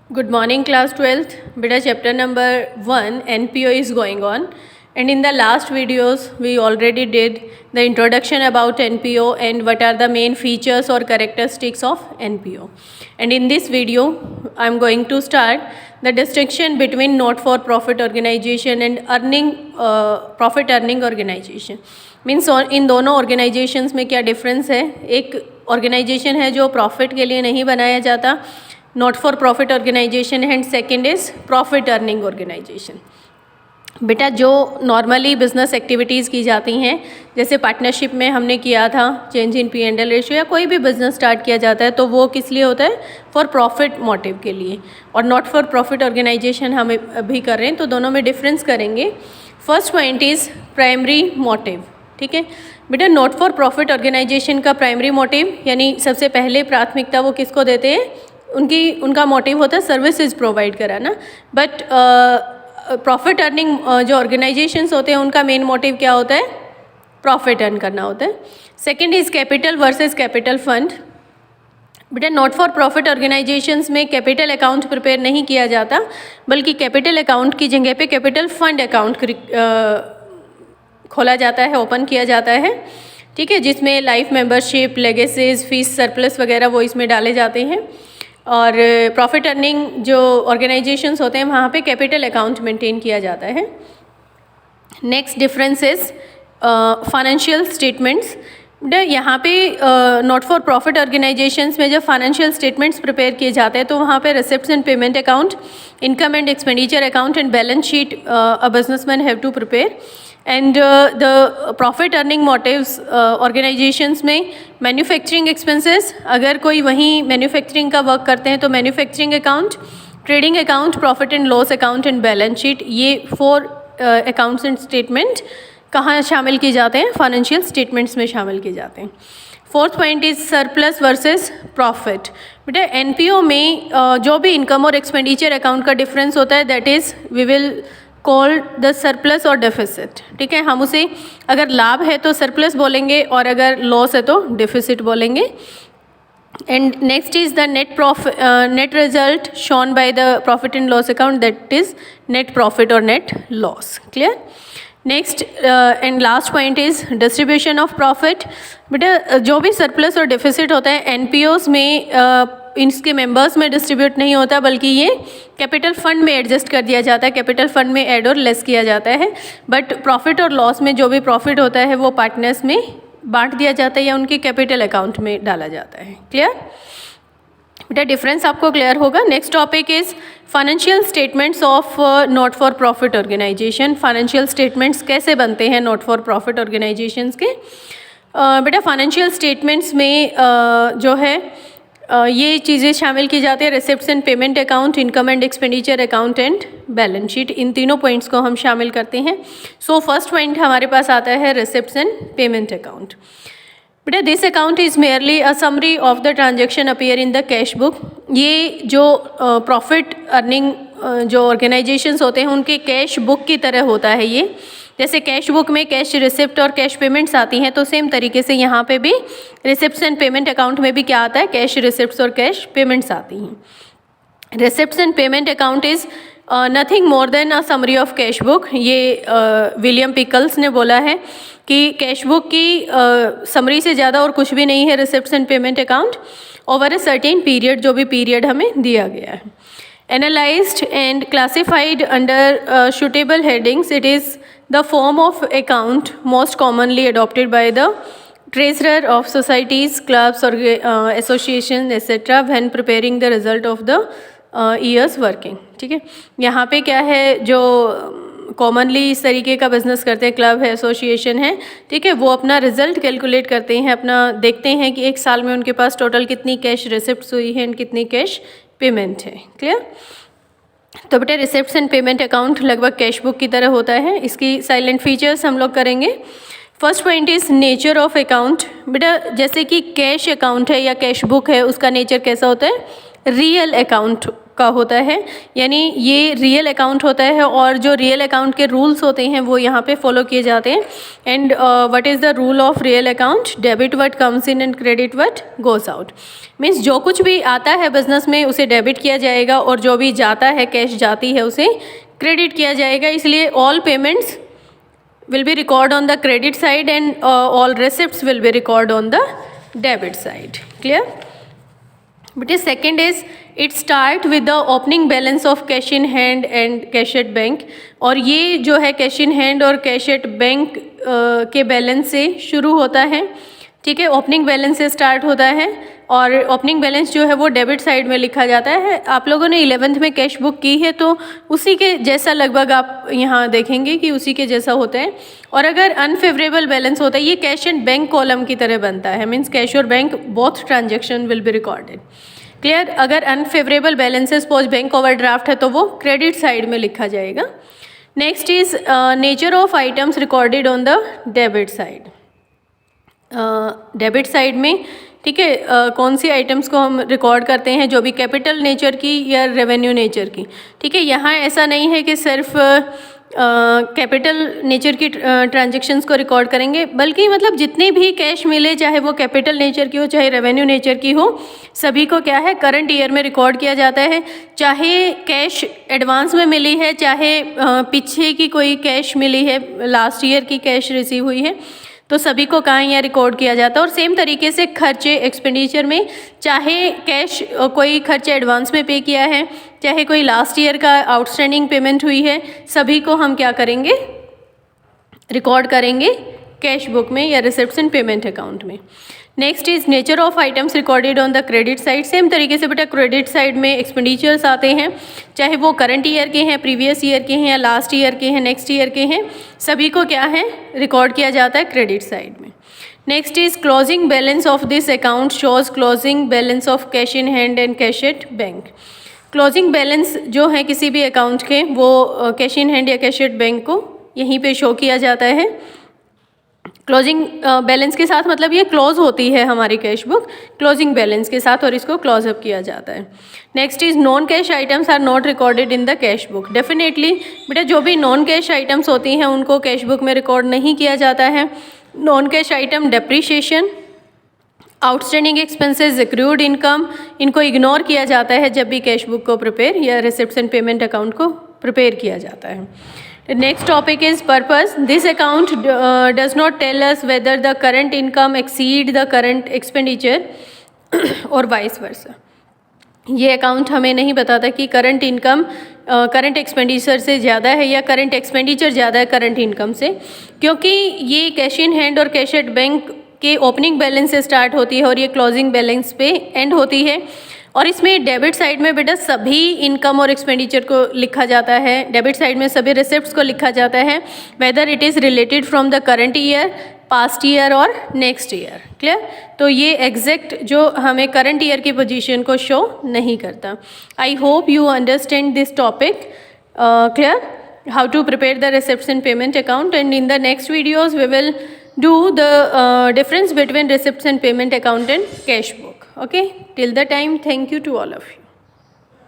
Good morning, class 12th. Beta, chapter number 1, NPO is going on. And in the last videos, we already did the introduction about NPO and what are the main features or characteristics of NPO. And in this video, I'm going to start the distinction between not-for-profit organization and profit earning organization. Means in दोनों organisations में क्या difference है. एक organisation है जो profit के लिए नहीं बनाया जाता, नॉट फॉर प्रॉफिट ऑर्गेनाइजेशन है, and second is profit earning organisation. बेटा, जो नॉर्मली बिजनेस एक्टिविटीज़ की जाती हैं, जैसे पार्टनरशिप में हमने किया था चेंज इन P&L रेशियो, या कोई भी बिजनेस स्टार्ट किया जाता है तो वो किस लिए होता है, फॉर प्रॉफिट मोटिव के लिए. और नॉट फॉर प्रॉफिट ऑर्गेनाइजेशन हम अभी कर रहे हैं, तो दोनों में डिफरेंस करेंगे. First point is primary motive. ठीक है बेटा, नॉट फॉर प्रॉफिट ऑर्गेनाइजेशन का प्राइमरी मोटिव यानी सबसे पहले प्राथमिकता वो किसको देते हैं, उनका मोटिव होता है सर्विसेज प्रोवाइड कराना. बट प्रॉफिट अर्निंग जो ऑर्गेनाइजेशंस होते हैं उनका मेन मोटिव क्या होता है, प्रॉफिट अर्न करना होता है. Second is capital versus capital fund. बेटा, नॉट फॉर प्रॉफिट ऑर्गेनाइजेशंस में कैपिटल अकाउंट प्रिपेयर नहीं किया जाता, बल्कि कैपिटल अकाउंट की जगह पे कैपिटल फंड अकाउंट खोला जाता है, ओपन किया जाता है. ठीक है, जिसमें life membership, legacies, fees, surplus वगैरह वो इसमें डाले जाते हैं. और प्रॉफिट अर्निंग जो ऑर्गेनाइजेशंस होते हैं वहाँ पे कैपिटल अकाउंट मेंटेन किया जाता है. Next difference is financial statements. यहाँ पे नॉट फॉर प्रॉफिट ऑर्गेनाइजेशंस में जब फाइनेंशियल स्टेटमेंट्स प्रिपेयर किए जाते हैं तो वहाँ पे receipts and payment account, income and expenditure account and balance sheet a businessman have to prepare. And the profit earning motives organisations में मैन्युफैक्चरिंग एक्सपेंसेस, अगर कोई वहीं मैन्युफैक्चरिंग का वर्क करते हैं तो manufacturing account, trading account, profit and loss account and balance sheet, ये 4 अकाउंट्स एंड स्टेटमेंट कहाँ शामिल किए जाते हैं, फाइनेंशियल स्टेटमेंट्स में शामिल किए जाते हैं. Fourth point is surplus versus profit. बेटा, एनपीओ में जो भी इनकम और एक्सपेंडिचर अकाउंट का डिफरेंस होता है that is we will call the surplus और डेफिसिट. ठीक है, हम उसे अगर लाभ है तो सरप्लस बोलेंगे और अगर लॉस है तो डेफिसिट बोलेंगे. And next is the net result shown by the profit and loss account, that is net profit और net loss. Clear. Next and last point is distribution of profit. बेटा, जो भी सरप्लस और deficit होता है एनपीओज में इसके मेंबर्स में डिस्ट्रीब्यूट नहीं होता, बल्कि ये कैपिटल फंड में एडजस्ट कर दिया जाता है, कैपिटल फंड में ऐड और लेस किया जाता है. बट प्रॉफिट और लॉस में जो भी प्रॉफिट होता है वो पार्टनर्स में बांट दिया जाता है या उनके कैपिटल अकाउंट में डाला जाता है. क्लियर बेटा, डिफरेंस आपको क्लियर होगा. Next topic is financial statements of not for profit organisation. Financial statements कैसे बनते हैं नॉट फॉर प्रॉफिट ऑर्गेनाइजेशंस के. बेटा, फाइनेंशियल स्टेटमेंट्स में जो है ये चीज़ें शामिल की जाती है, receipts and payment account, income and expenditure account and balance sheet. इन तीनों पॉइंट्स को हम शामिल करते हैं. सो फर्स्ट पॉइंट हमारे पास आता है रिसिप्ट्स एंड पेमेंट अकाउंट. बेटा, this account is merely a summary of the transaction appear in the cash book. ये जो प्रॉफिट अर्निंग जो ऑर्गेनाइजेशंस होते हैं उनके कैश बुक की तरह होता है ये. जैसे कैश बुक में कैश रिसिप्ट और कैश पेमेंट्स आती हैं, तो सेम तरीके से यहाँ पे भी रिसिप्ट्स एंड पेमेंट अकाउंट में भी क्या आता है, कैश रिसिप्ट्स और कैश पेमेंट्स आती हैं. Receipts and payment account is nothing more than a summary of cash book. ये विलियम पिकल्स ने बोला है कि कैश बुक की समरी से ज़्यादा और कुछ भी नहीं है receipts and payment account over a certain period, जो भी पीरियड हमें दिया गया है. Analysed and classified under suitable headings, it is the form of account most commonly adopted by the treasurer of societies, clubs, or associations, etc. when preparing the result of the year's working. ठीक है, यहाँ पे क्या है, जो commonly इस तरीके का बिजनेस करते हैं, क्लब है, एसोसिएशन है, ठीक है, वो अपना रिजल्ट कैलकुलेट करते हैं, अपना देखते हैं कि एक साल में उनके पास टोटल कितनी कैश रिसिप्ट्स हुई है एंड कितनी कैश पेमेंट है. क्लियर. तो बेटा, रिसिप्ट्स एंड पेमेंट अकाउंट लगभग कैश बुक की तरह होता है. इसकी साइलेंट फीचर्स हम लोग करेंगे. First point is nature of account. बेटा, जैसे कि कैश अकाउंट है या कैश बुक है, उसका नेचर कैसा होता है, रियल अकाउंट का होता है, यानी ये रियल अकाउंट होता है और जो रियल अकाउंट के रूल्स होते हैं वो यहाँ पे फॉलो किए जाते हैं. And what is the rule of real account? Debit what comes in and credit what goes out. Means जो कुछ भी आता है बिजनेस में उसे डेबिट किया जाएगा और जो भी जाता है, कैश जाती है, उसे क्रेडिट किया जाएगा. इसलिए all payments will be record on the credit side and all receipts will be record on the debit side. Clear? But the second is it start with the opening balance of cash in hand and cash at bank. और ये जो है cash in hand और cash at bank के balance से शुरू होता है. ठीक है, ओपनिंग बैलेंस से स्टार्ट होता है और ओपनिंग बैलेंस जो है वो डेबिट साइड में लिखा जाता है. आप लोगों ने 11th में कैश बुक की है तो उसी के जैसा लगभग आप यहाँ देखेंगे कि उसी के जैसा होता है. और अगर अनफेवरेबल बैलेंस होता है, ये कैश एंड बैंक कॉलम की तरह बनता है. मीन्स कैश और bank both transaction will be recorded. Clear? अगर अनफेवरेबल बैलेंस है, सपोज बैंक ओवरड्राफ्ट है, तो वो क्रेडिट साइड में लिखा जाएगा. Next is nature of items recorded on the debit side. Debit side में, ठीक है, कौन सी आइटम्स को हम रिकॉर्ड करते हैं, जो भी कैपिटल नेचर की या रेवेन्यू नेचर की. ठीक है, यहाँ ऐसा नहीं है कि सिर्फ कैपिटल नेचर की ट्रांजेक्शन्स को रिकॉर्ड करेंगे, बल्कि मतलब जितनी भी कैश मिले, चाहे वो कैपिटल नेचर की हो चाहे रेवेन्यू नेचर की हो, सभी को क्या है करंट ईयर में रिकॉर्ड किया जाता है. चाहे कैश एडवांस में मिली है, चाहे पीछे की कोई कैश मिली है, लास्ट ईयर की कैश रिसीव हुई है, तो सभी को कहाँ यहाँ रिकॉर्ड किया जाता है. और सेम तरीके से खर्चे एक्सपेंडिचर में, चाहे कैश कोई खर्चा एडवांस में पे किया है, चाहे कोई लास्ट ईयर का आउटस्टैंडिंग पेमेंट हुई है, सभी को हम क्या करेंगे, रिकॉर्ड करेंगे कैश बुक में या रिसिप्ट्स एंड पेमेंट अकाउंट में. Next is nature of items recorded on the credit side. Same तरीके से बेटा क्रेडिट साइड में एक्सपेंडिचर्स आते हैं, चाहे वो करंट ईयर के हैं, प्रीवियस ईयर के हैं, या लास्ट ईयर के हैं, नेक्स्ट ईयर के हैं, सभी को क्या है रिकॉर्ड किया जाता है क्रेडिट साइड में. Next is closing balance of this account shows closing balance of cash in hand and cash at bank. Closing balance जो है किसी भी अकाउंट के, वो कैश इन हैंड या कैश एट बैंक को यहीं पे शो किया जाता है. क्लोजिंग बैलेंस के साथ, मतलब ये क्लोज होती है हमारी कैश बुक क्लोजिंग बैलेंस के साथ और इसको क्लोज अप किया जाता है. Next is non cash items are not recorded in the cash book. Definitely बेटा जो भी नॉन कैश आइटम्स होती हैं उनको कैश बुक में रिकॉर्ड नहीं किया जाता है. Non cash item depreciation, outstanding expenses, accrued income, इनको इग्नोर किया जाता है जब भी कैश बुक को प्रिपेयर या रिसिप्ट्स एंड पेमेंट अकाउंट को प्रिपेयर किया जाता है. The next topic is purpose. This account does not tell us whether the current income exceed the current expenditure or vice versa. ये अकाउंट हमें नहीं बताता कि करंट इनकम करंट एक्सपेंडिचर से ज़्यादा है या करंट एक्सपेंडिचर ज़्यादा है करंट इनकम से, क्योंकि ये कैश इन हैंड और कैश एट बैंक के ओपनिंग बैलेंस से स्टार्ट होती है और ये क्लोजिंग बैलेंस पे एंड होती है. और इसमें डेबिट साइड में बेटा सभी इनकम और एक्सपेंडिचर को लिखा जाता है. डेबिट साइड में सभी रिसिप्ट्स को लिखा जाता है, whether it is related from the current year, past year और नेक्स्ट ईयर. क्लियर? तो ये एग्जैक्ट जो हमें करंट ईयर की पोजीशन को शो नहीं करता. I hope you understand this topic. Clear? How to prepare the receipts and payment account, and in the next videos we will do the difference between receipts and payment account and cash book. Okay, till the time, thank you to all of you.